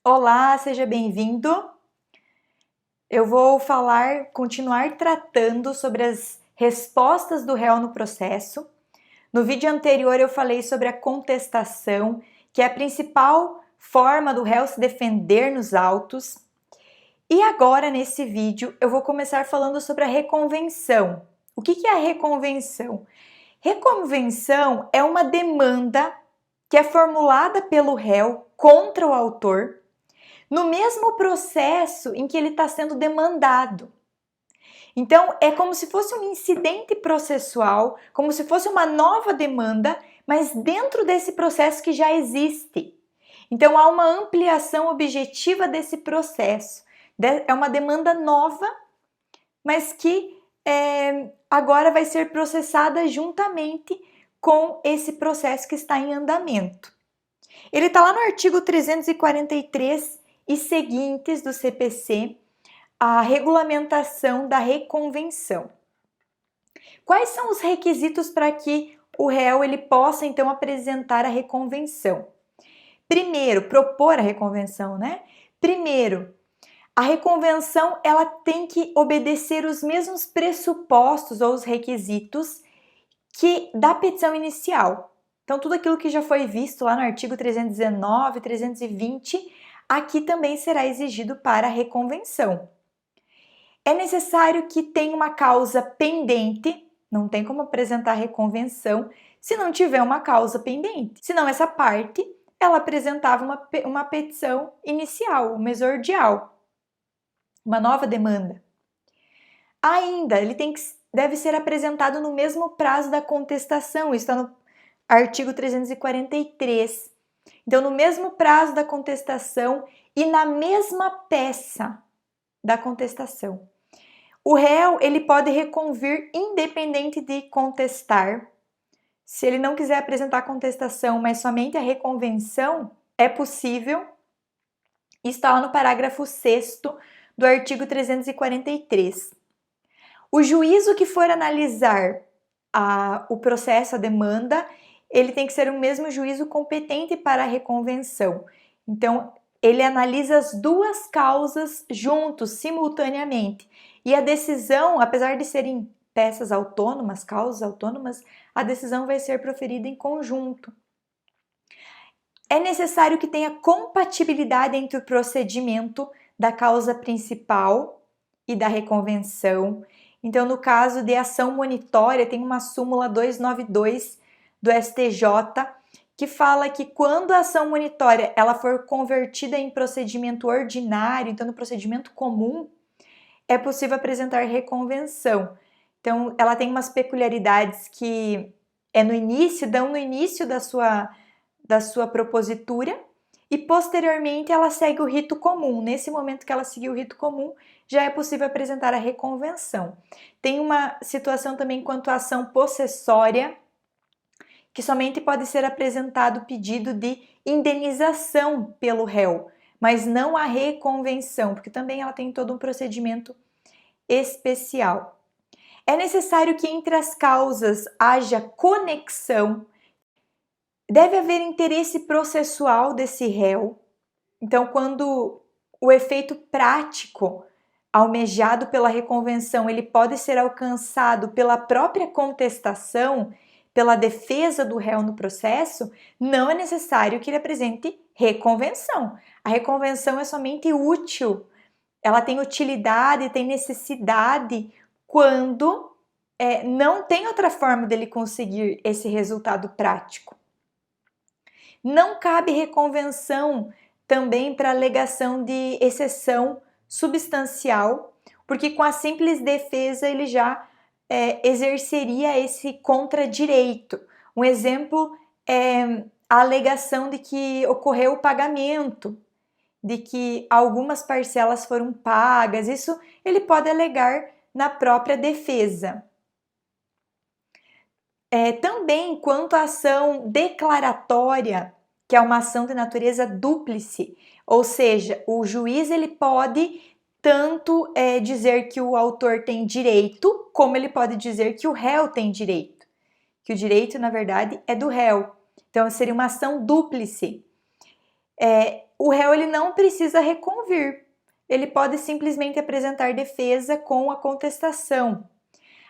Olá, seja bem-vindo. Eu vou continuar tratando sobre as respostas do réu no processo. No vídeo anterior eu falei sobre a contestação, que é a principal forma do réu se defender nos autos. E agora, nesse vídeo, eu vou começar falando sobre a reconvenção. O que é a reconvenção? Reconvenção é uma demanda que é formulada pelo réu contra o autor no mesmo processo em que ele está sendo demandado. Então, é como se fosse um incidente processual, como se fosse uma nova demanda, mas dentro desse processo que já existe. Então, há uma ampliação objetiva desse processo. É uma demanda nova, mas que agora vai ser processada juntamente com esse processo que está em andamento. Ele está lá no artigo 343 e seguintes do CPC, a regulamentação da reconvenção. Quais são os requisitos para que o réu ele possa então apresentar a reconvenção? Primeiro, propor a reconvenção, né? Primeiro, a reconvenção ela tem que obedecer os mesmos pressupostos ou os requisitos que da petição inicial. Então, tudo aquilo que já foi visto lá no artigo 319, 320, aqui também será exigido para a reconvenção. É necessário que tenha uma causa pendente, não tem como apresentar a reconvenção se não tiver uma causa pendente. Senão, essa parte, ela apresentava uma petição inicial, uma exordial, uma nova demanda. Ainda, ele deve ser apresentado no mesmo prazo da contestação, isso está no artigo 343. Então, no mesmo prazo da contestação e na mesma peça da contestação. O réu, ele pode reconvir independente de contestar. Se ele não quiser apresentar a contestação, mas somente a reconvenção, é possível. Está lá no parágrafo 6º do artigo 343. O juízo que for analisar o processo, a demanda, ele tem que ser o mesmo juízo competente para a reconvenção. Então, ele analisa as duas causas juntos, simultaneamente. E a decisão, apesar de serem peças autônomas, causas autônomas, a decisão vai ser proferida em conjunto. É necessário que tenha compatibilidade entre o procedimento da causa principal e da reconvenção. Então, no caso de ação monitória, tem uma súmula 292 do STJ que fala que quando a ação monitória ela for convertida em procedimento ordinário, então no procedimento comum, é possível apresentar reconvenção. Então, ela tem umas peculiaridades que dão no início da sua propositura e posteriormente ela segue o rito comum. Nesse momento que ela seguiu o rito comum, já é possível apresentar a reconvenção. Tem uma situação também quanto à ação possessória, que somente pode ser apresentado pedido de indenização pelo réu, mas não a reconvenção, porque também ela tem todo um procedimento especial. É necessário que entre as causas haja conexão, deve haver interesse processual desse réu. Então, quando o efeito prático almejado pela reconvenção, ele pode ser alcançado pela própria contestação, pela defesa do réu no processo, não é necessário que ele apresente reconvenção. A reconvenção é somente útil, ela tem utilidade, tem necessidade quando não tem outra forma dele conseguir esse resultado prático. Não cabe reconvenção também para alegação de exceção substancial, porque com a simples defesa ele já exerceria esse contradireito. Um exemplo é a alegação de que ocorreu o pagamento, de que algumas parcelas foram pagas. Isso ele pode alegar na própria defesa. Também quanto à ação declaratória, que é uma ação de natureza dúplice, ou seja, o juiz ele pode tanto dizer que o autor tem direito, como ele pode dizer que o réu tem direito, que o direito, na verdade, é do réu. Então, seria uma ação dúplice. o réu ele não precisa reconvir, ele pode simplesmente apresentar defesa com a contestação.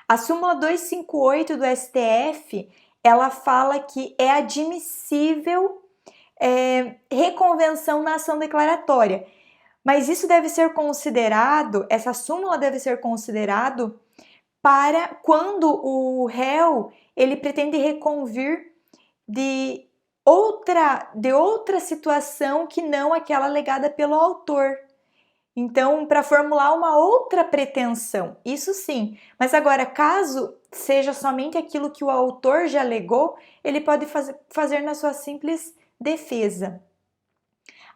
A súmula 258 do STF, ela fala que é admissível reconvenção na ação declaratória, mas isso deve ser considerado, essa súmula deve ser considerado para quando o réu ele pretende reconvir de outra situação que não aquela alegada pelo autor. Então, para formular uma outra pretensão, isso sim. Mas agora, caso seja somente aquilo que o autor já alegou, ele pode fazer na sua simples defesa.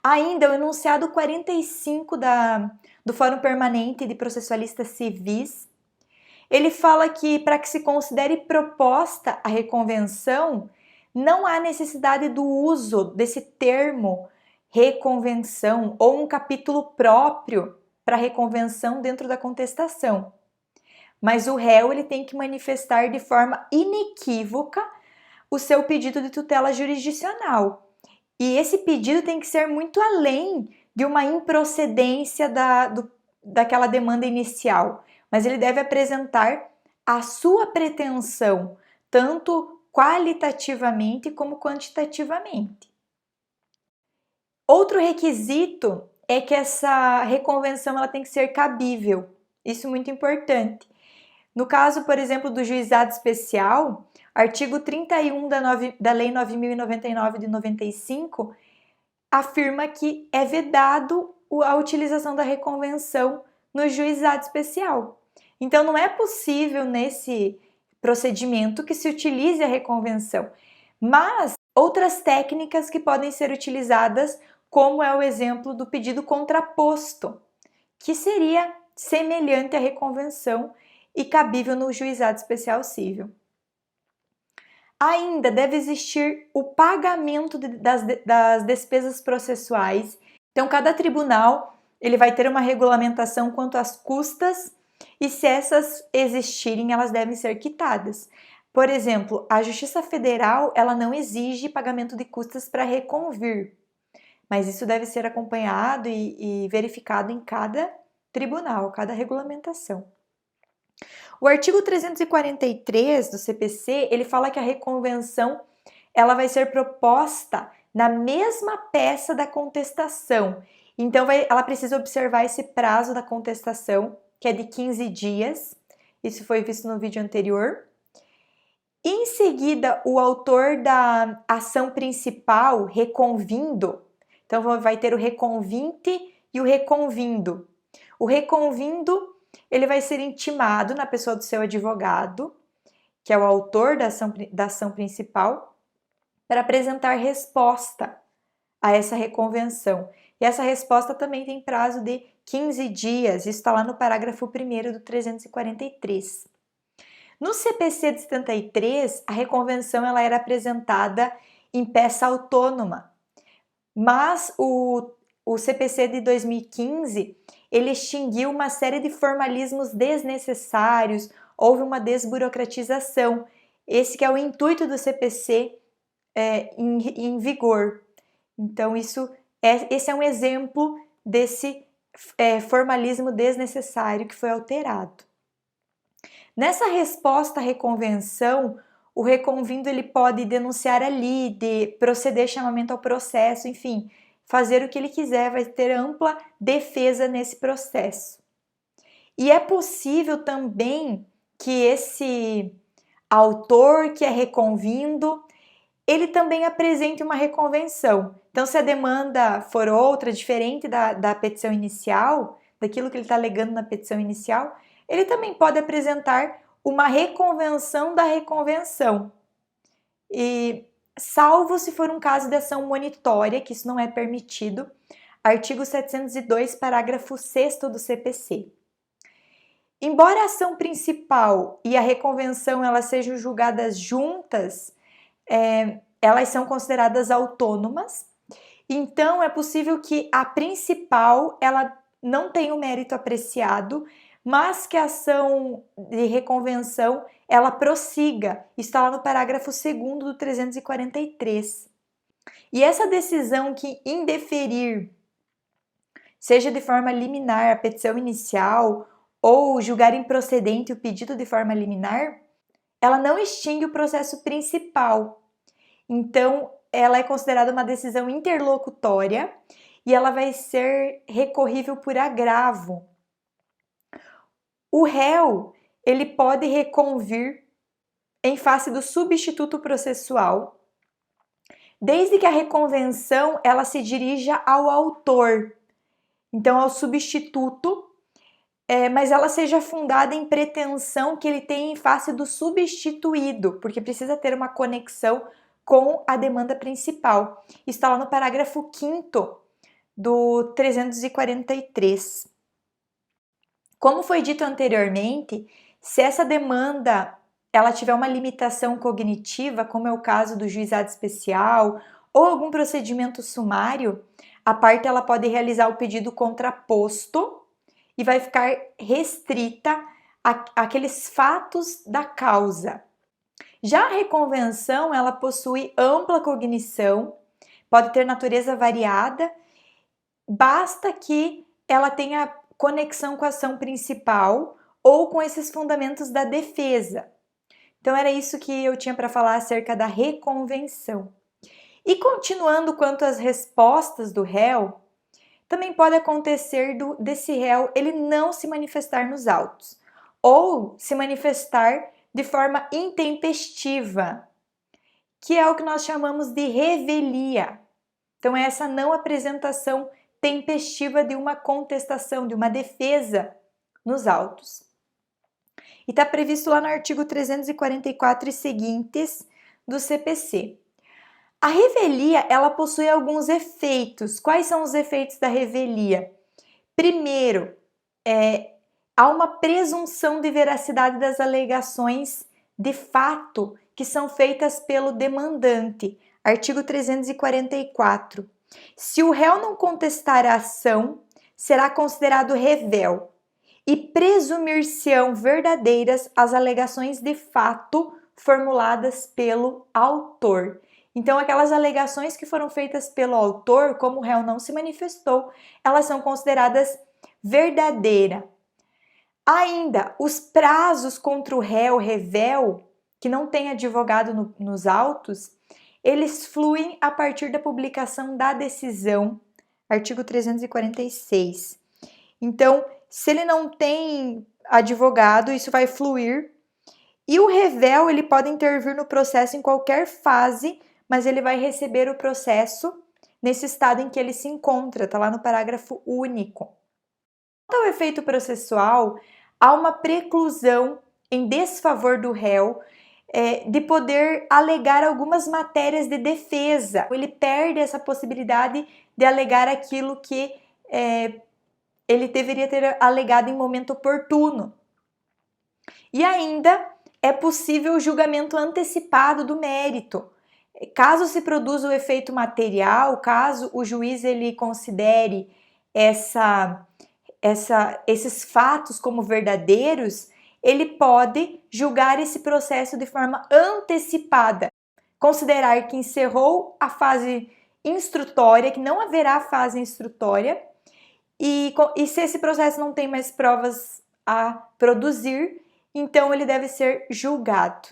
Ainda, o enunciado 45 do Fórum Permanente de Processualistas Civis, ele fala que para que se considere proposta a reconvenção, não há necessidade do uso desse termo reconvenção ou um capítulo próprio para reconvenção dentro da contestação. Mas o réu ele tem que manifestar de forma inequívoca o seu pedido de tutela jurisdicional. E esse pedido tem que ser muito além de uma improcedência daquela demanda inicial, mas ele deve apresentar a sua pretensão, tanto qualitativamente como quantitativamente. Outro requisito é que essa reconvenção ela tem que ser cabível, isso é muito importante. No caso, por exemplo, do juizado especial, artigo 31 da Lei 9.099 de 95 afirma que é vedado a utilização da reconvenção no juizado especial. Então, não é possível nesse procedimento que se utilize a reconvenção, mas outras técnicas que podem ser utilizadas, como é o exemplo do pedido contraposto, que seria semelhante à reconvenção e cabível no juizado especial civil. Ainda deve existir o pagamento das despesas processuais. Então, cada tribunal ele vai ter uma regulamentação quanto às custas e se essas existirem, elas devem ser quitadas. Por exemplo, a Justiça Federal ela não exige pagamento de custas para reconvir, mas isso deve ser acompanhado e verificado em cada tribunal, cada regulamentação. O artigo 343 do CPC, ele fala que a reconvenção ela vai ser proposta na mesma peça da contestação. Então, ela precisa observar esse prazo da contestação, que é de 15 dias. Isso foi visto no vídeo anterior. Em seguida, o autor da ação principal, reconvindo, então vai ter o reconvinte e o reconvindo. O reconvindo, ele vai ser intimado na pessoa do seu advogado, que é o autor da ação principal, para apresentar resposta a essa reconvenção. E essa resposta também tem prazo de 15 dias, isso está lá no parágrafo 1º do 343. No CPC de 73, a reconvenção ela era apresentada em peça autônoma, mas o CPC de 2015, ele extinguiu uma série de formalismos desnecessários, houve uma desburocratização. Esse que é o intuito do CPC em vigor. Então, esse é um exemplo desse formalismo desnecessário que foi alterado. Nessa resposta à reconvenção, o reconvindo ele pode denunciar a lide, proceder chamamento ao processo, enfim, fazer o que ele quiser, vai ter ampla defesa nesse processo. E é possível também que esse autor que é reconvindo, ele também apresente uma reconvenção. Então, se a demanda for outra, diferente da petição inicial, daquilo que ele está alegando na petição inicial, ele também pode apresentar uma reconvenção da reconvenção. E salvo se for um caso de ação monitória, que isso não é permitido, artigo 702, parágrafo 6º do CPC. Embora a ação principal e a reconvenção elas sejam julgadas juntas, elas são consideradas autônomas, então é possível que a principal ela não tenha o mérito apreciado, mas que a ação de reconvenção ela prossiga. Está lá no parágrafo 2º do 343. E essa decisão que indeferir, seja de forma liminar a petição inicial ou julgar improcedente o pedido de forma liminar, ela não extingue o processo principal. Então, ela é considerada uma decisão interlocutória e ela vai ser recorrível por agravo. O réu, ele pode reconvir em face do substituto processual, desde que a reconvenção ela se dirija ao autor, então ao substituto, mas ela seja fundada em pretensão que ele tem em face do substituído, porque precisa ter uma conexão com a demanda principal. Isso está lá no parágrafo 5º do 343. Como foi dito anteriormente, se essa demanda ela tiver uma limitação cognitiva, como é o caso do juizado especial ou algum procedimento sumário, a parte ela pode realizar o pedido contraposto e vai ficar restrita àqueles fatos da causa. Já a reconvenção, ela possui ampla cognição, pode ter natureza variada, basta que ela tenha conexão com a ação principal ou com esses fundamentos da defesa. Então, era isso que eu tinha para falar acerca da reconvenção. E continuando quanto às respostas do réu, também pode acontecer desse réu ele não se manifestar nos autos, ou se manifestar de forma intempestiva, que é o que nós chamamos de revelia. Então, é essa não apresentação tempestiva de uma contestação, de uma defesa nos autos. E está previsto lá no artigo 344 e seguintes do CPC. A revelia, ela possui alguns efeitos. Quais são os efeitos da revelia? Primeiro, há uma presunção de veracidade das alegações de fato que são feitas pelo demandante. Artigo 344. Se o réu não contestar a ação, será considerado revel e presumir-se-ão verdadeiras as alegações de fato formuladas pelo autor. Então, aquelas alegações que foram feitas pelo autor, como o réu não se manifestou, elas são consideradas verdadeiras. Ainda, os prazos contra o réu revel, que não tem advogado nos autos, eles fluem a partir da publicação da decisão, artigo 346. Então, se ele não tem advogado, isso vai fluir. E o revel, ele pode intervir no processo em qualquer fase, mas ele vai receber o processo nesse estado em que ele se encontra, está lá no parágrafo único. Quanto ao efeito processual, há uma preclusão em desfavor do réu de poder alegar algumas matérias de defesa. Ele perde essa possibilidade de alegar aquilo que ele deveria ter alegado em momento oportuno. E ainda é possível o julgamento antecipado do mérito. Caso se produza o efeito material, caso o juiz ele considere esses fatos como verdadeiros, ele pode julgar esse processo de forma antecipada, considerar que encerrou a fase instrutória, que não haverá fase instrutória, e se esse processo não tem mais provas a produzir, então ele deve ser julgado.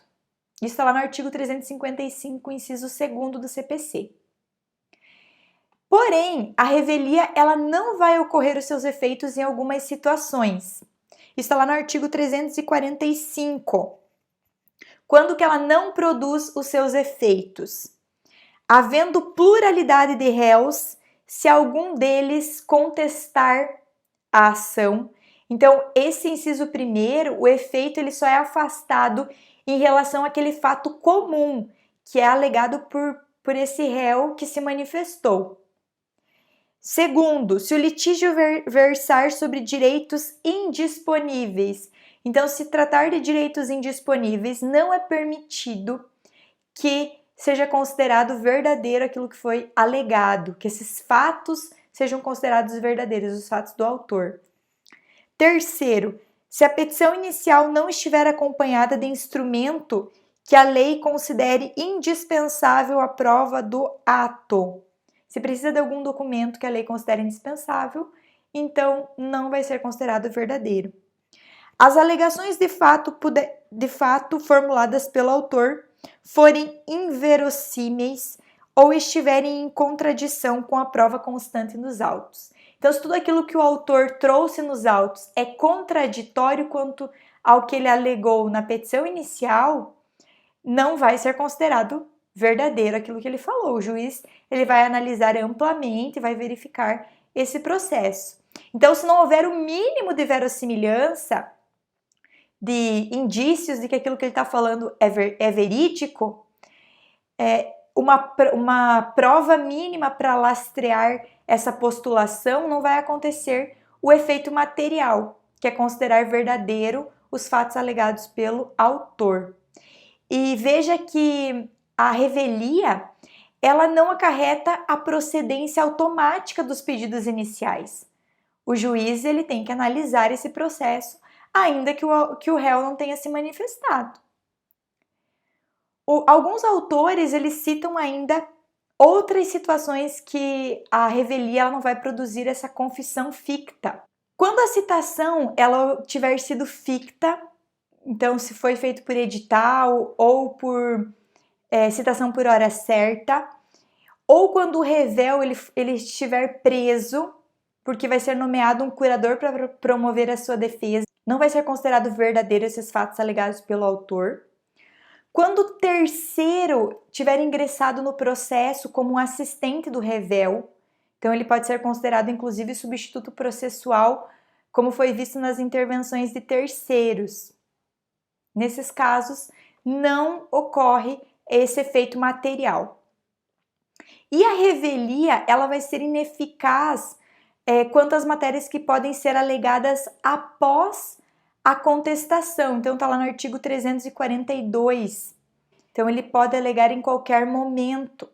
Isso está lá no artigo 355, inciso 2º do CPC. Porém, a revelia ela não vai ocorrer os seus efeitos em algumas situações. Isso está lá no artigo 345. Quando que ela não produz os seus efeitos? Havendo pluralidade de réus, se algum deles contestar a ação. Então, esse inciso primeiro, o efeito ele só é afastado em relação àquele fato comum, que é alegado por esse réu que se manifestou. Segundo, se o litígio versar sobre direitos indisponíveis. Então, se tratar de direitos indisponíveis, não é permitido que seja considerado verdadeiro aquilo que foi alegado, que esses fatos sejam considerados verdadeiros, os fatos do autor. Terceiro, se a petição inicial não estiver acompanhada de instrumento que a lei considere indispensável a prova do ato. Se precisa de algum documento que a lei considere indispensável, então não vai ser considerado verdadeiro. As alegações de fato formuladas pelo autor forem inverossímeis ou estiverem em contradição com a prova constante nos autos. Então, se tudo aquilo que o autor trouxe nos autos é contraditório quanto ao que ele alegou na petição inicial, não vai ser considerado verdadeiro aquilo que ele falou. O juiz ele vai analisar amplamente, vai verificar esse processo. Então, se não houver o mínimo de verossimilhança, de indícios de que aquilo que ele está falando é verídico, uma prova mínima para lastrear essa postulação não vai acontecer o efeito material, que é considerar verdadeiro os fatos alegados pelo autor. E veja que a revelia, ela não acarreta a procedência automática dos pedidos iniciais. O juiz ele tem que analisar esse processo, ainda que o réu não tenha se manifestado. Alguns autores eles citam ainda outras situações que a revelia ela não vai produzir essa confissão ficta. Quando a citação ela tiver sido ficta, então se foi feito por edital ou por citação por hora certa, ou quando o revel ele estiver preso, porque vai ser nomeado um curador para promover a sua defesa, não vai ser considerado verdadeiro esses fatos alegados pelo autor. Quando o terceiro tiver ingressado no processo como um assistente do revel, então ele pode ser considerado inclusive substituto processual, como foi visto nas intervenções de terceiros. Nesses casos, não ocorre esse efeito material. E a revelia, ela vai ser ineficaz quanto às matérias que podem ser alegadas após a contestação. Então, está lá no artigo 342. Então, ele pode alegar em qualquer momento.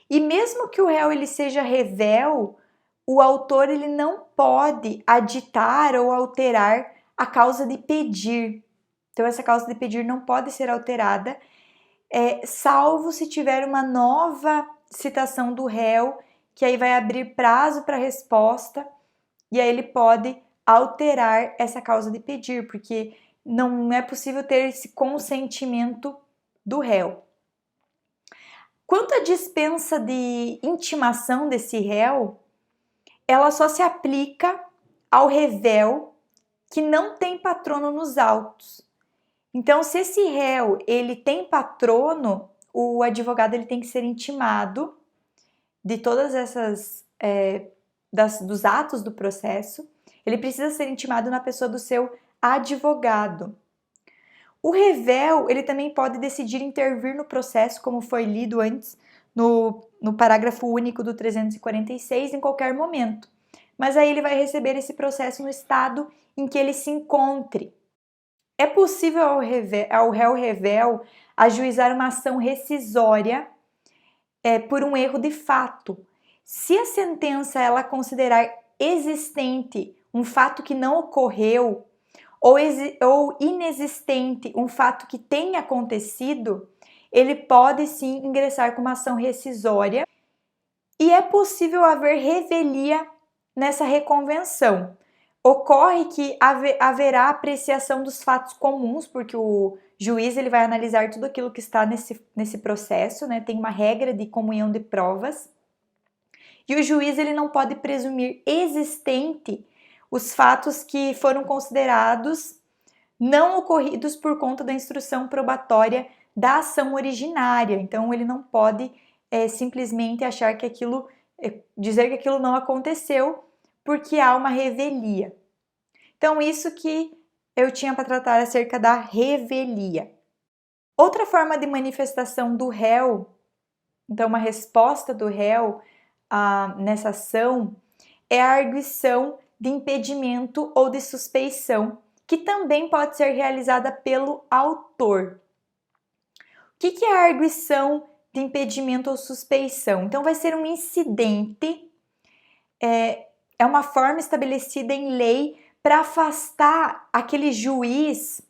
E mesmo que o réu ele seja revel, o autor ele não pode aditar ou alterar a causa de pedir. Então, essa causa de pedir não pode ser alterada, salvo se tiver uma nova citação do réu, que aí vai abrir prazo para resposta, e aí ele pode alterar essa causa de pedir, porque não é possível ter esse consentimento do réu. Quanto à dispensa de intimação desse réu, ela só se aplica ao revel que não tem patrono nos autos. Então, se esse réu ele tem patrono, o advogado ele tem que ser intimado de todas essas dos atos do processo. Ele precisa ser intimado na pessoa do seu advogado. O revel ele também pode decidir intervir no processo, como foi lido antes no parágrafo único do 346, em qualquer momento. Mas aí ele vai receber esse processo no estado em que ele se encontre. É possível ao réu revel ajuizar uma ação rescisória por um erro de fato. Se a sentença ela considerar existente um fato que não ocorreu ou inexistente um fato que tenha acontecido, ele pode sim ingressar com uma ação rescisória e é possível haver revelia nessa reconvenção. Ocorre que haverá apreciação dos fatos comuns, porque o juiz ele vai analisar tudo aquilo que está nesse processo, né? Tem uma regra de comunhão de provas. E o juiz ele não pode presumir existente os fatos que foram considerados não ocorridos por conta da instrução probatória da ação originária. Então, ele não pode simplesmente achar que dizer que aquilo não aconteceu, porque há uma revelia. Então, isso que eu tinha para tratar acerca da revelia. Outra forma de manifestação do réu, então uma resposta do réu nessa ação, é a arguição de impedimento ou de suspeição, que também pode ser realizada pelo autor. O que é a arguição de impedimento ou suspeição? Então, vai ser um incidente, é uma forma estabelecida em lei para afastar aquele juiz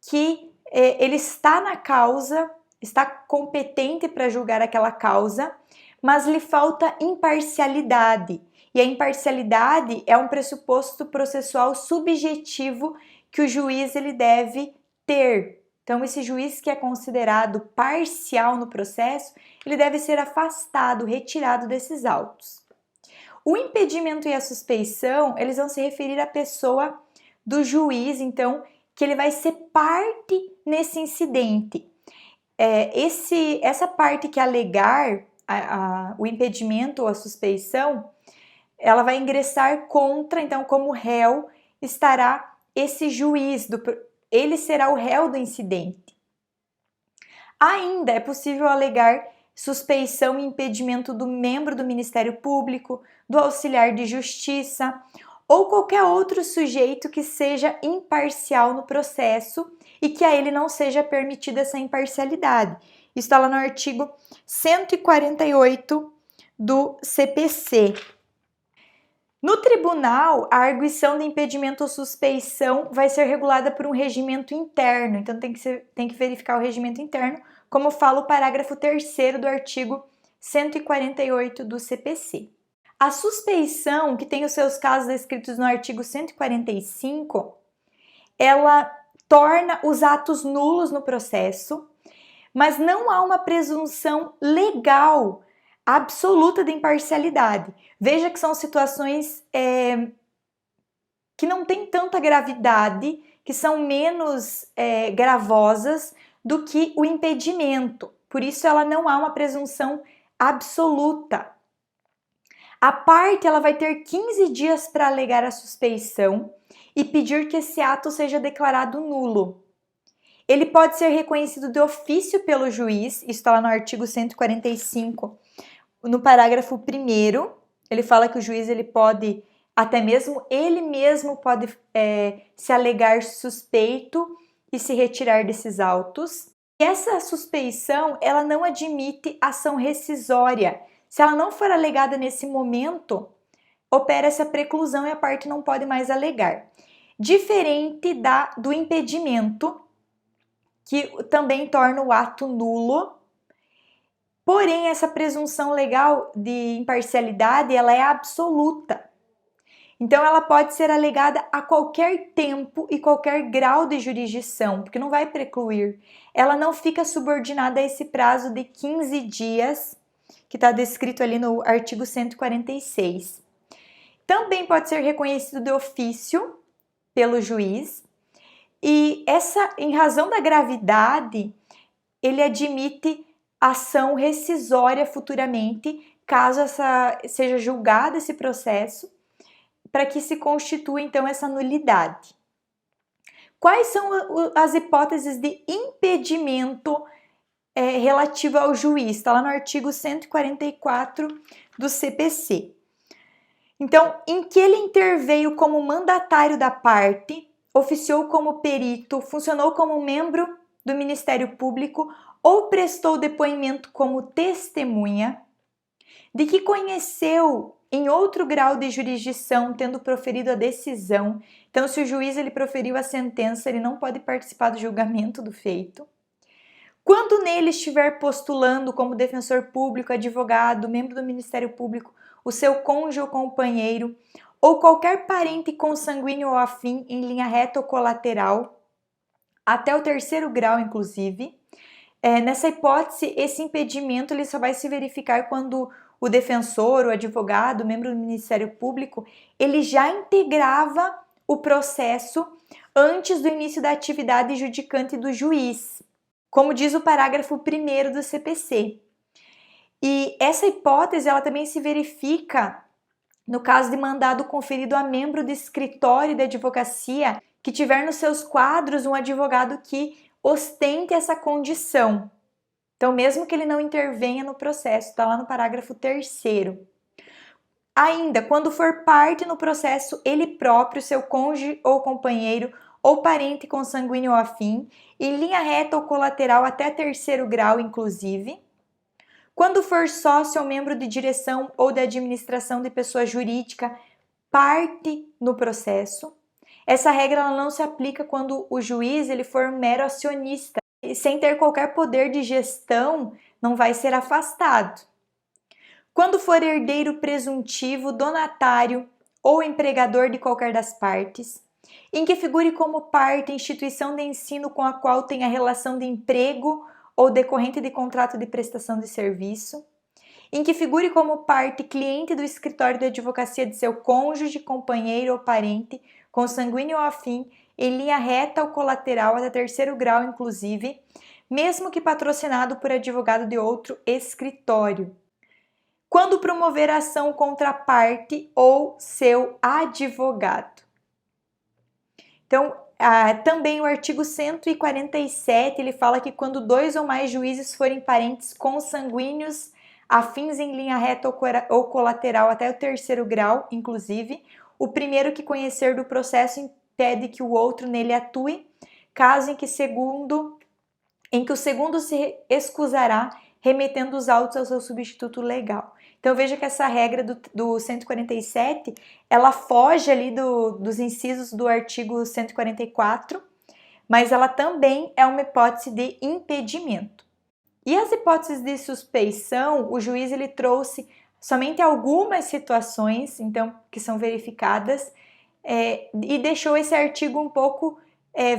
que ele está na causa, está competente para julgar aquela causa, mas lhe falta imparcialidade. E a imparcialidade é um pressuposto processual subjetivo que o juiz ele deve ter. Então, esse juiz que é considerado parcial no processo, ele deve ser afastado, retirado desses autos. O impedimento e a suspeição, eles vão se referir à pessoa do juiz, então, que ele vai ser parte nesse incidente. Essa parte que alegar o impedimento ou a suspeição, ela vai ingressar contra, então, como réu estará esse juiz, ele será o réu do incidente. Ainda é possível alegar suspeição e impedimento do membro do Ministério Público, do auxiliar de justiça ou qualquer outro sujeito que seja imparcial no processo e que a ele não seja permitida essa imparcialidade. Isso está lá no artigo 148 do CPC. No tribunal, a arguição de impedimento ou suspeição vai ser regulada por um regimento interno, então tem que verificar o regimento interno, como fala o parágrafo 3º do artigo 148 do CPC. A suspeição, que tem os seus casos descritos no artigo 145, ela torna os atos nulos no processo, mas não há uma presunção legal absoluta de imparcialidade. Veja que são situações que não têm tanta gravidade, que são menos gravosas do que o impedimento. Por isso, ela não há uma presunção absoluta. A parte ela vai ter 15 dias para alegar a suspeição e pedir que esse ato seja declarado nulo. Ele pode ser reconhecido de ofício pelo juiz, isso está lá no artigo 145, no parágrafo 1º, ele fala que o juiz ele pode, até mesmo ele mesmo pode se alegar suspeito e se retirar desses autos. E essa suspeição, ela não admite ação rescisória. Se ela não for alegada nesse momento, opera essa preclusão e a parte não pode mais alegar. Diferente do impedimento, que também torna o ato nulo. Porém, essa presunção legal de imparcialidade, ela é absoluta. Então, ela pode ser alegada a qualquer tempo e qualquer grau de jurisdição, porque não vai precluir. Ela não fica subordinada a esse prazo de 15 dias, que está descrito ali no artigo 146. Também pode ser reconhecido de ofício pelo juiz, e em razão da gravidade, ele admite ação rescisória futuramente, caso seja julgado esse processo, para que se constitua então essa nulidade. Quais são as hipóteses de impedimento relativo ao juiz? Está lá no artigo 144 do CPC. Então, em que ele interveio como mandatário da parte, oficiou como perito, funcionou como membro do Ministério Público ou prestou depoimento como testemunha, de que conheceu em outro grau de jurisdição, tendo proferido a decisão. Então, se o juiz ele proferiu a sentença, ele não pode participar do julgamento do feito. Quando nele estiver postulando como defensor público, advogado, membro do Ministério Público, o seu cônjuge ou companheiro, ou qualquer parente consanguíneo ou afim em linha reta ou colateral, até o 3º grau, inclusive. Nessa hipótese, esse impedimento ele só vai se verificar quando o defensor, o advogado, o membro do Ministério Público, ele já integrava o processo antes do início da atividade judicante do juiz, como diz o parágrafo 1º do CPC. E essa hipótese ela também se verifica no caso de mandado conferido a membro do escritório de advocacia que tiver nos seus quadros um advogado que ostente essa condição. Então, mesmo que ele não intervenha no processo, está lá no parágrafo 3º. Ainda, quando for parte no processo, ele próprio, seu cônjuge ou companheiro, ou parente consanguíneo ou afim, em linha reta ou colateral até 3º grau, inclusive. Quando for sócio ou membro de direção ou de administração de pessoa jurídica, parte no processo. Essa regra ela não se aplica quando o juiz ele for um mero acionista, e sem ter qualquer poder de gestão, não vai ser afastado. Quando for herdeiro presuntivo, donatário ou empregador de qualquer das partes, em que figure como parte instituição de ensino com a qual tenha relação de emprego ou decorrente de contrato de prestação de serviço, em que figure como parte cliente do escritório de advocacia de seu cônjuge, companheiro ou parente, consanguíneo ou afim, em linha reta ou colateral até terceiro grau, inclusive, mesmo que patrocinado por advogado de outro escritório. Quando promover ação contra a parte ou seu advogado. Então, também o artigo 147, ele fala que quando 2 ou mais juízes forem parentes consanguíneos, afins em linha reta ou colateral até o terceiro grau, inclusive, o primeiro que conhecer do processo impede que o outro nele atue, caso em que o segundo se excusará remetendo os autos ao seu substituto legal. Então veja que essa regra do 147, ela foge ali dos incisos do artigo 144, mas ela também é uma hipótese de impedimento. E as hipóteses de suspeição, o juiz ele trouxe somente algumas situações, então, que são verificadas, e deixou esse artigo um pouco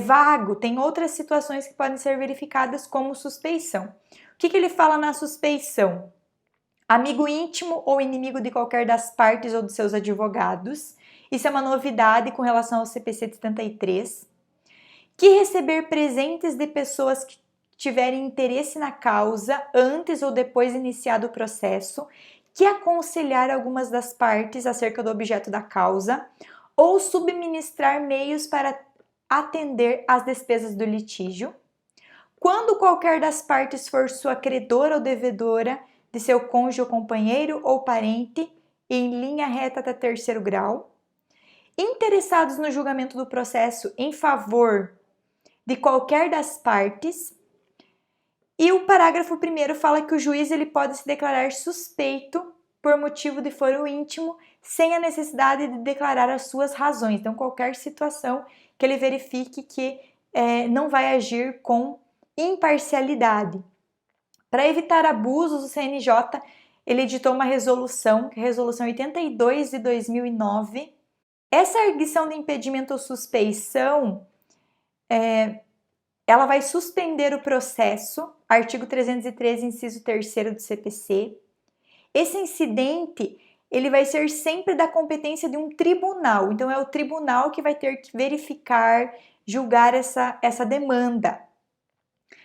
vago. Tem outras situações que podem ser verificadas como suspeição. O que ele fala na suspeição? Amigo íntimo ou inimigo de qualquer das partes ou dos seus advogados. Isso é uma novidade com relação ao CPC de 73. Que receber presentes de pessoas que tiverem interesse na causa antes ou depois de iniciado o processo, que aconselhar algumas das partes acerca do objeto da causa, ou subministrar meios para atender às despesas do litígio. Quando qualquer das partes for sua credora ou devedora de seu cônjuge ou companheiro ou parente, em linha reta até terceiro grau. Interessados no julgamento do processo em favor de qualquer das partes. E o parágrafo 1º fala que o juiz ele pode se declarar suspeito por motivo de foro íntimo, sem a necessidade de declarar as suas razões. Então, qualquer situação que ele verifique que não vai agir com imparcialidade. Para evitar abusos, o CNJ ele editou uma resolução, que é a Resolução 82 de 2009. Essa arguição de impedimento ou suspeição, ela vai suspender o processo, artigo 313, inciso 3º do CPC. Esse incidente, ele vai ser sempre da competência de um tribunal, então é o tribunal que vai ter que verificar, julgar essa demanda.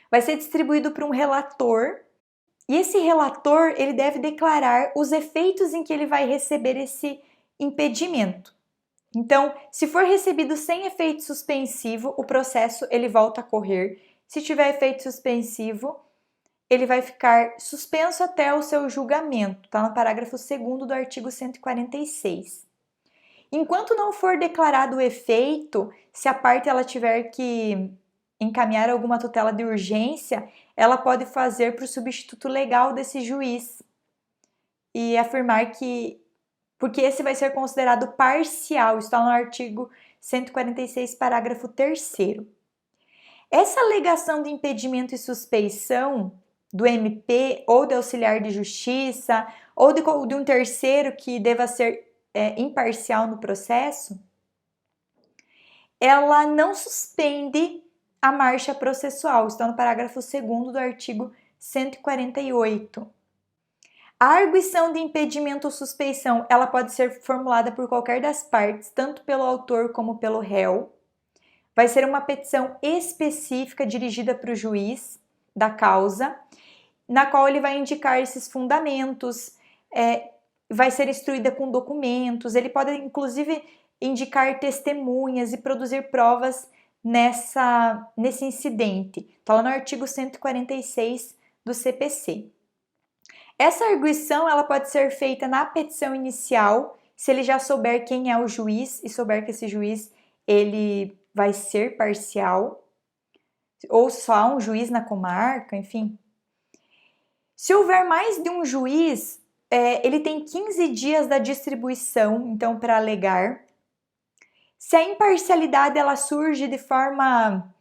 Vai ser distribuído para um relator, e esse relator, ele deve declarar os efeitos em que ele vai receber esse impedimento. Então, se for recebido sem efeito suspensivo, o processo ele volta a correr. Se tiver efeito suspensivo, ele vai ficar suspenso até o seu julgamento, está no parágrafo 2º do artigo 146. Enquanto não for declarado o efeito, se a parte ela tiver que encaminhar alguma tutela de urgência, ela pode fazer para o substituto legal desse juiz e afirmar que, porque esse vai ser considerado parcial, está no artigo 146, parágrafo 3º. Essa alegação de impedimento e suspeição do MP ou de auxiliar de justiça ou de um terceiro que deva ser imparcial no processo, ela não suspende a marcha processual, está no parágrafo 2º do artigo 148. A arguição de impedimento ou suspeição, ela pode ser formulada por qualquer das partes, tanto pelo autor como pelo réu. Vai ser uma petição específica dirigida para o juiz da causa, na qual ele vai indicar esses fundamentos, vai ser instruída com documentos, ele pode inclusive indicar testemunhas e produzir provas nesse incidente. Está lá no artigo 146 do CPC. Essa arguição ela pode ser feita na petição inicial, se ele já souber quem é o juiz e souber que esse juiz ele vai ser parcial, ou só há um juiz na comarca, enfim. Se houver mais de um juiz, ele tem 15 dias da distribuição, então, para alegar. Se a imparcialidade ela surge de forma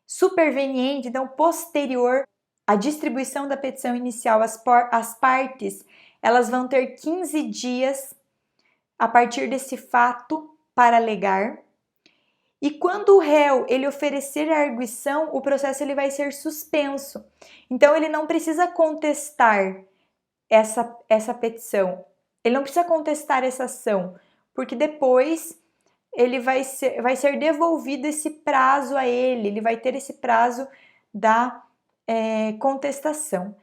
superveniente, então posterior à distribuição da petição inicial, as partes elas vão ter 15 dias a partir desse fato para alegar. E quando o réu ele oferecer a arguição, o processo ele vai ser suspenso. Então ele não precisa contestar essa petição. Ele não precisa contestar essa ação, porque depois ele vai ser devolvido esse prazo a ele vai ter esse prazo da contestação.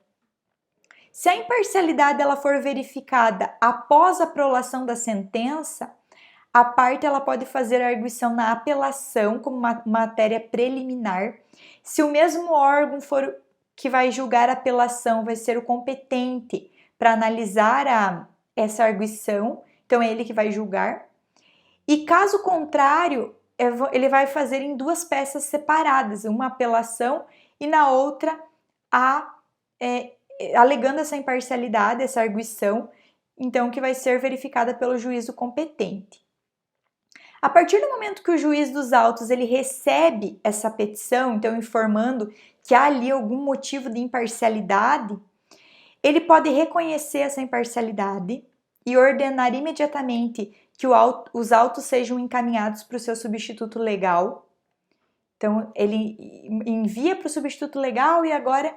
Se a imparcialidade ela for verificada após a prolação da sentença, a parte ela pode fazer a arguição na apelação como uma matéria preliminar. Se o mesmo órgão for que vai julgar a apelação vai ser o competente para analisar essa arguição, então é ele que vai julgar. E caso contrário, ele vai fazer em duas peças separadas, uma apelação e na outra alegando essa imparcialidade, essa arguição, então que vai ser verificada pelo juízo competente. A partir do momento que o juiz dos autos ele recebe essa petição, então informando que há ali algum motivo de imparcialidade, ele pode reconhecer essa imparcialidade e ordenar imediatamente que os autos sejam encaminhados para o seu substituto legal. Então, ele envia para o substituto legal e agora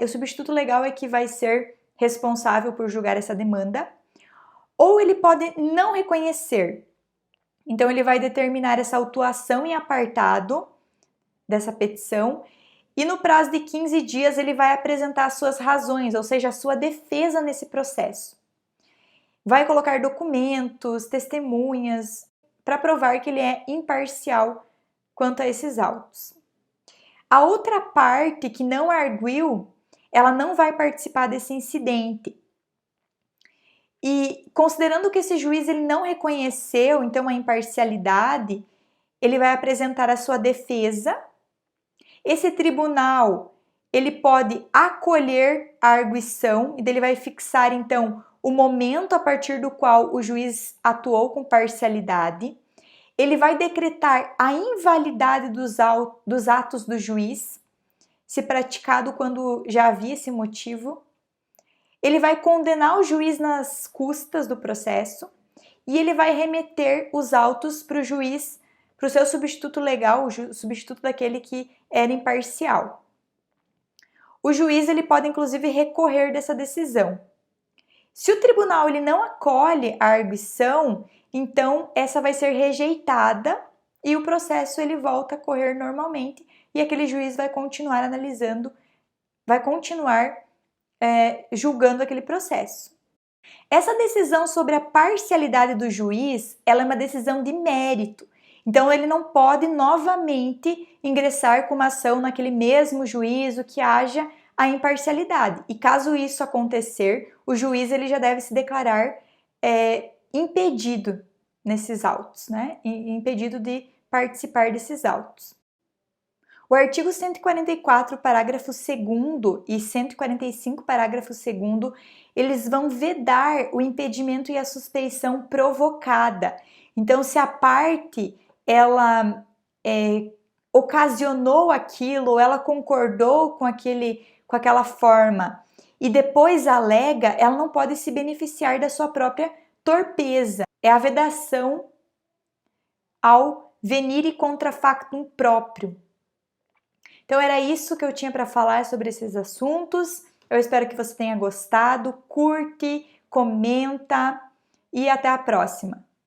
o substituto legal é que vai ser responsável por julgar essa demanda. Ou ele pode não reconhecer. Então, ele vai determinar essa autuação em apartado dessa petição e no prazo de 15 dias ele vai apresentar as suas razões, ou seja, a sua defesa nesse processo. Vai colocar documentos, testemunhas, para provar que ele é imparcial quanto a esses autos. A outra parte que não arguiu, ela não vai participar desse incidente. E considerando que esse juiz ele não reconheceu, então, a imparcialidade, ele vai apresentar a sua defesa. Esse tribunal, ele pode acolher a arguição e ele vai fixar, então, o momento a partir do qual o juiz atuou com parcialidade. Ele vai decretar a invalidade dos atos do juiz, se praticado quando já havia esse motivo. Ele vai condenar o juiz nas custas do processo e ele vai remeter os autos para o juiz, para o seu substituto legal, o substituto daquele que era imparcial. O juiz ele pode inclusive recorrer dessa decisão. Se o tribunal ele não acolhe a arguição, então essa vai ser rejeitada e o processo ele volta a correr normalmente e aquele juiz vai continuar analisando, vai continuar julgando aquele processo. Essa decisão sobre a parcialidade do juiz, ela é uma decisão de mérito. Então ele não pode novamente ingressar com uma ação naquele mesmo juízo que haja a imparcialidade. E caso isso acontecer, o juiz ele já deve se declarar impedido nesses autos, né? Impedido de participar desses autos. O artigo 144, parágrafo 2º e 145, parágrafo 2º, eles vão vedar o impedimento e a suspeição provocada. Então, se a parte, ela ocasionou aquilo, ou ela concordou com aquela forma, e depois alega, ela não pode se beneficiar da sua própria torpeza. É a vedação ao venire contra factum próprio. Então era isso que eu tinha para falar sobre esses assuntos. Eu espero que você tenha gostado. Curte, comenta e até a próxima.